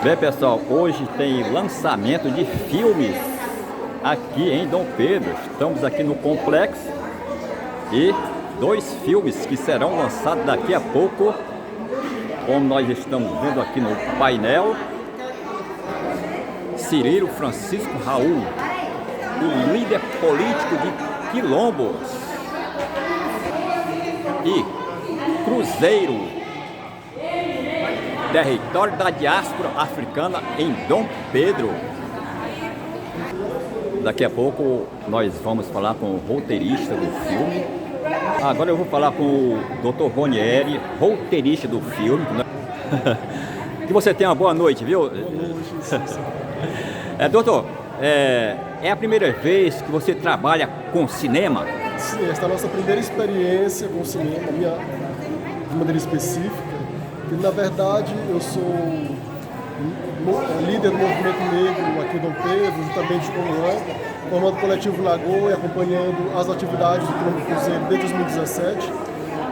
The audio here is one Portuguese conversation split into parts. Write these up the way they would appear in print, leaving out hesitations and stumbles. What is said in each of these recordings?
Bem, pessoal, hoje tem lançamento de filmes aqui em Dom Pedro. Estamos aqui no complexo e dois filmes que serão lançados daqui a pouco, como nós estamos vendo aqui no painel. Cirilo Francisco Raul, o líder político de Quilombos, e Cruzeiro, território da diáspora africana em Dom Pedro. Daqui a pouco nós vamos falar com o roteirista do filme. Agora eu vou falar com o Dr. Ronieri, roteirista do filme. Que você tenha uma boa noite, viu? Boa noite. Doutor, é a primeira vez que você trabalha com cinema? Sim, esta é a nossa primeira experiência com cinema, de maneira específica. E, na verdade, eu sou líder do movimento negro aqui em Dom Pedro, juntamente com o Luan, formando o coletivo Lagoa e acompanhando as atividades do Quilombo Cruzeiro desde 2017.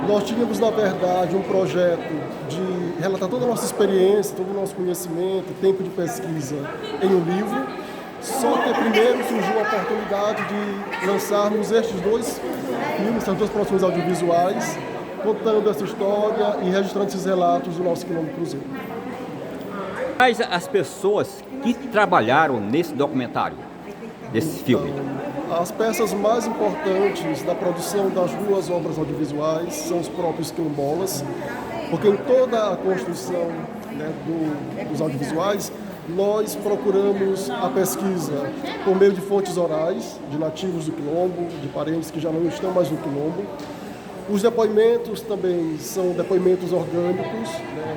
Nós tínhamos, na verdade, um projeto de relatar toda a nossa experiência, todo o nosso conhecimento, tempo de pesquisa em um livro. Só que primeiro surgiu a oportunidade de lançarmos estes dois filmes, essas duas produções audiovisuais, contando essa história e registrando esses relatos do nosso Quilombo Cruzeiro. Mas as pessoas que trabalharam nesse documentário, desse filme? As peças mais importantes da produção das duas obras audiovisuais são os próprios quilombolas, porque em toda a construção, né, dos audiovisuais, nós procuramos a pesquisa por meio de fontes orais, de nativos do quilombo, de parentes que já não estão mais no quilombo. Os depoimentos também são depoimentos orgânicos, né,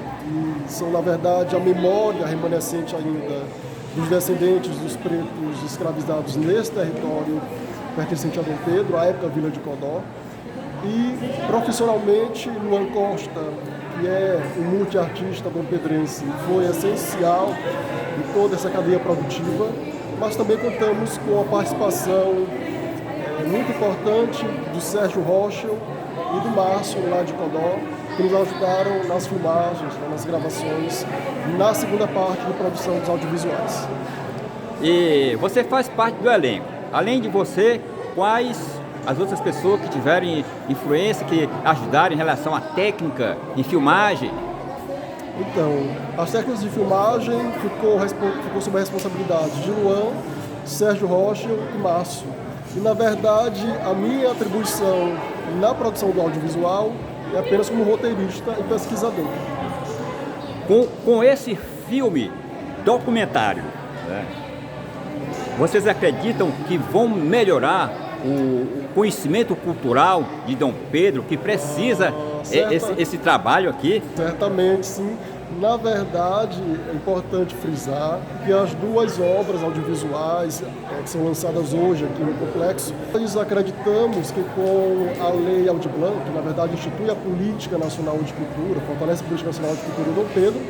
e são, na verdade, a memória remanescente ainda dos descendentes dos pretos escravizados nesse território pertencente a Dom Pedro, à época Vila de Codó. E, profissionalmente, Luan Costa, que é um multiartista dompedrense, foi essencial em toda essa cadeia produtiva, mas também contamos com a participação muito importante do Sérgio Rocha e do Márcio, lá de Codó, que nos ajudaram nas filmagens, nas gravações, na segunda parte da produção dos audiovisuais. E você faz parte do elenco. Além de você, quais as outras pessoas que tiverem influência, que ajudaram em relação à técnica em filmagem? Então, as técnicas de filmagem ficou sob a responsabilidade de Luan, Sérgio Rocha e Márcio. E, na verdade, a minha atribuição na produção do audiovisual é apenas como roteirista e pesquisador. Com esse filme documentário, né, vocês acreditam que vão melhorar o conhecimento cultural de Dom Pedro, que precisa esse trabalho aqui? Certamente, sim. Na verdade, é importante frisar que as duas obras audiovisuais que são lançadas hoje aqui no complexo, nós acreditamos que com a Lei Aldir Blanc, que na verdade institui a Política Nacional de Cultura, fortalece a Política Nacional de Cultura em Dom Pedro,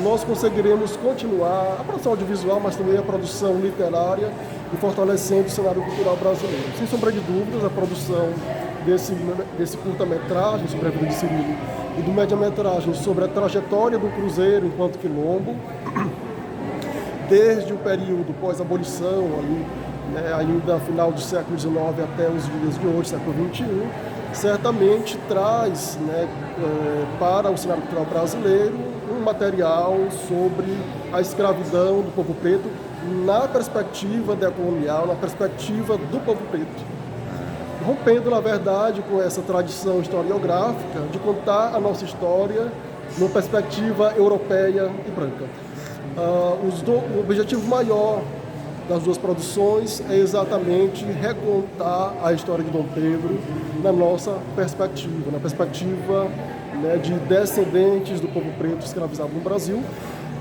nós conseguiremos continuar a produção audiovisual, mas também a produção literária e fortalecendo o cenário cultural brasileiro. Sem sombra de dúvidas, a produção desse curta-metragem sobre a vida de Cirilo e do média-metragem sobre a trajetória do Cruzeiro enquanto quilombo, desde o período pós-abolição, ali, né, ainda final do século XIX até os dias de hoje, século XXI, certamente traz, né, para o cenário cultural brasileiro um material sobre a escravidão do povo preto na perspectiva decolonial, na perspectiva do povo preto. Rompendo, na verdade, com essa tradição historiográfica de contar a nossa história numa perspectiva europeia e branca. O objetivo maior das duas produções é exatamente recontar a história de Dom Pedro na nossa perspectiva, na perspectiva, né, de descendentes do povo preto escravizado no Brasil,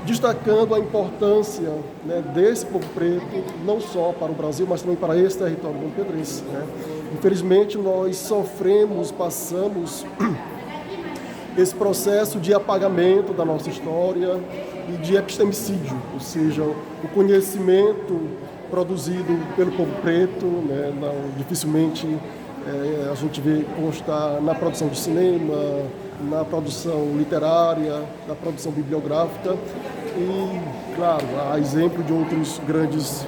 destacando a importância, né, desse povo preto, não só para o Brasil, mas também para esse território dompedrense, né? Infelizmente, nós passamos esse processo de apagamento da nossa história e de epistemicídio, ou seja, o conhecimento produzido pelo povo preto, né, dificilmente a gente vê constar na produção de cinema, na produção literária, na produção bibliográfica. e, claro, a exemplo de outros grandes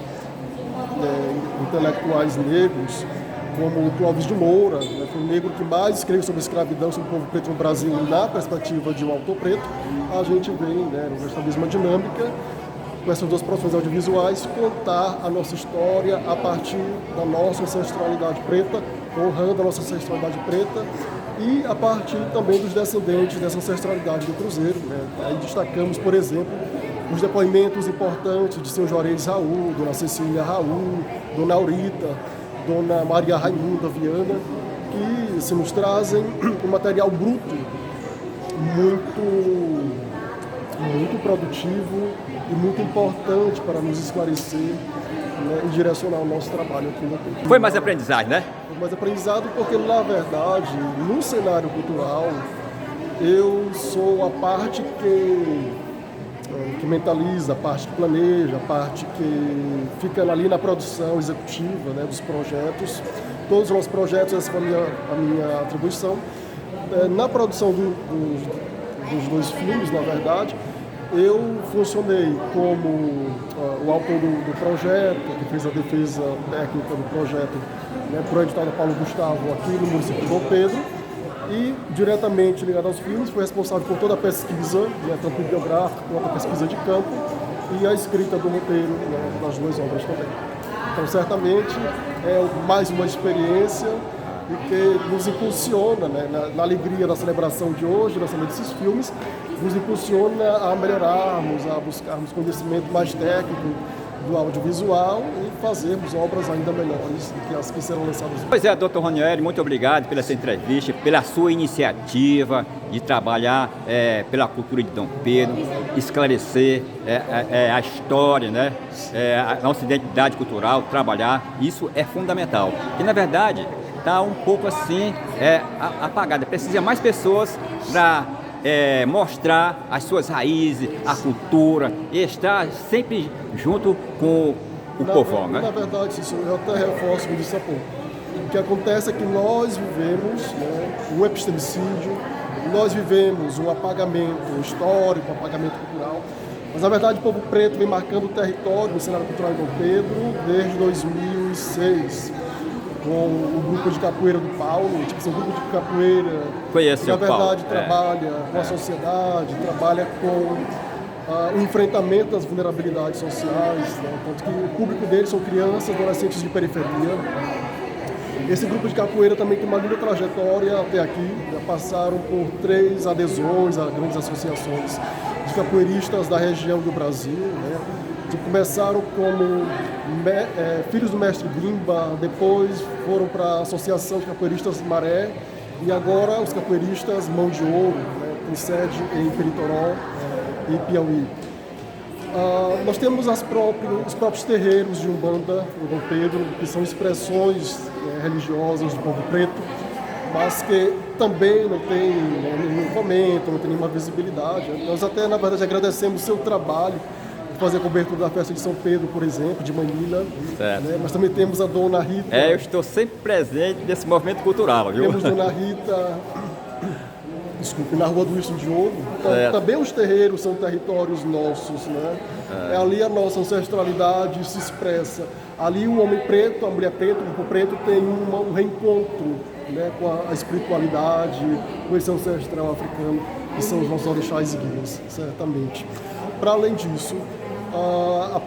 intelectuais negros, como o Clóvis de Moura, né, foi o negro que mais escreveu sobre escravidão, sobre o povo preto no Brasil, na perspectiva de um autor preto. A gente vem, né, nessa mesma dinâmica, com essas duas produções audiovisuais, contar a nossa história a partir da nossa ancestralidade preta, honrando a nossa ancestralidade preta, e a partir também dos descendentes dessa ancestralidade do Cruzeiro. Né. Aí destacamos, por exemplo, os depoimentos importantes de seu Juarez Raul, Dona Cecília Raul, Dona Aurita, Dona Maria Raimunda Viana, que se nos trazem um material bruto, muito produtivo e muito importante para nos esclarecer, né, e direcionar o nosso trabalho aqui no Cultura. Foi mais aprendizagem, né? Foi mais aprendizado porque, na verdade, no cenário cultural, eu sou a parte que mentaliza, a parte que planeja, a parte que fica ali na produção executiva, né, dos projetos. Todos os nossos projetos, essa foi a minha atribuição. Na produção dos dois filmes, na verdade, eu funcionei como o autor do projeto, que fez a defesa técnica do projeto, né, por edital Paulo Gustavo aqui no município de Dom Pedro. E, diretamente ligado aos filmes, foi responsável por toda a pesquisa, né, tanto biográfica quanto a pesquisa de campo, e a escrita do roteiro, né, das duas obras também. Então, certamente, é mais uma experiência e que nos impulsiona, né, na alegria da celebração de hoje, lançamento desses filmes, nos impulsiona a melhorarmos, a buscarmos conhecimento mais técnico do audiovisual e fazermos obras ainda melhores do que as que serão lançadas hoje. Pois é, doutor Ranieri, muito obrigado pela essa entrevista, pela sua iniciativa de trabalhar pela cultura de Dom Pedro, esclarecer a história, né, a nossa identidade cultural, trabalhar, isso é fundamental. E, na verdade, está um pouco assim apagada. Precisa mais pessoas para mostrar as suas raízes, a cultura, e estar sempre junto com o povão, né? Na verdade, eu até reforço o que disse há pouco. O que acontece é que nós vivemos, né, um epistemicídio, nós vivemos um apagamento histórico, um apagamento cultural, mas na verdade o povo preto vem marcando o território do cenário cultural de Dom Pedro desde 2006. Com o grupo de capoeira do Paulo, tipo, um grupo de capoeira Conhece que, na verdade, Paulo. trabalha com a sociedade, trabalha com o enfrentamento das vulnerabilidades sociais, né? Tanto que o público deles são crianças, adolescentes de periferia. Esse grupo de capoeira também tem uma linda trajetória até aqui, já passaram por 3 adesões a grandes associações de capoeiristas da região do Brasil, né? Que começaram como filhos do mestre Bimba, depois foram para a Associação de Capoeiristas Maré e agora os capoeiristas Mão de Ouro, né, tem sede em Peritoró e Piauí. Nós temos os próprios terreiros de Umbanda, o Dom Pedro, que são expressões religiosas do povo preto, mas que também não tem nenhum fomento, não tem nenhuma visibilidade. Nós até, na verdade, agradecemos o seu trabalho, fazer a cobertura da festa de São Pedro, por exemplo, de Manilha. Né? Mas também temos a Dona Rita. Eu estou sempre presente nesse movimento cultural, viu? Temos Dona Rita, desculpe, na Rua do Wilson Diogo. Então, também os terreiros são territórios nossos, né? Ali a nossa ancestralidade se expressa. Ali o homem preto, a mulher preta, o grupo preto tem um reencontro, né, com a espiritualidade, com esse ancestral africano, que são os nossos orixás e guias, certamente. Para além disso, o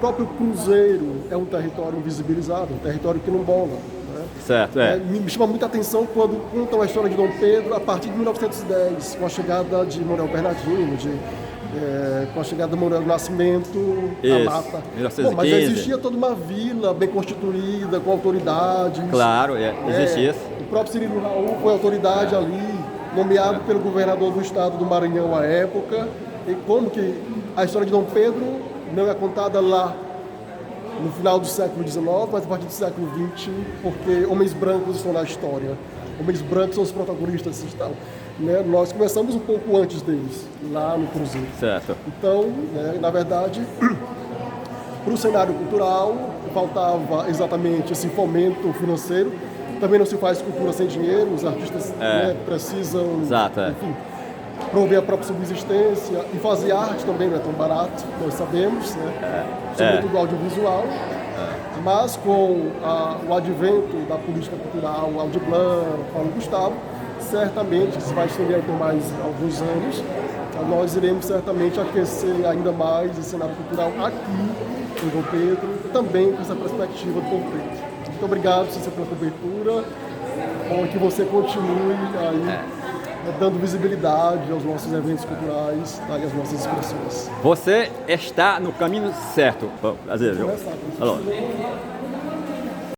próprio Cruzeiro é um território invisibilizado, um território quilombola. Né? Certo, Me chama muita atenção quando contam a história de Dom Pedro a partir de 1910, com a chegada de Manuel Bernardino, com a chegada de Manuel Nascimento, a Mata. 1915. Bom, mas já existia toda uma vila bem constituída, com autoridades. Claro, existia. O próprio Cirilo Raul foi autoridade ali, nomeado pelo governador do estado do Maranhão à época. E como que a história de Dom Pedro não é contada lá no final do século XIX, mas a partir do século XX, porque homens brancos estão na história. Homens brancos são os protagonistas. Né? Nós começamos um pouco antes deles, lá no Cruzeiro. Certo. Então, né, na verdade, para o cenário cultural, faltava exatamente esse fomento financeiro. Também não se faz cultura sem dinheiro, os artistas precisam, enfim, prover a própria subsistência e fazer arte também não é tão barato, nós sabemos, né? Sobretudo audiovisual. Mas com o advento da política cultural, Aldir Blanc, Paulo Gustavo, certamente, isso vai estender por mais alguns anos, nós iremos certamente aquecer ainda mais esse cenário cultural aqui em Dom Pedro, também com essa perspectiva do Dom Pedro. Muito obrigado, Cícero, pela cobertura, bom que você continue aí dando visibilidade aos nossos eventos culturais e às nossas expressões. Você está no caminho certo, Azevedo. Vamos começar, Alô.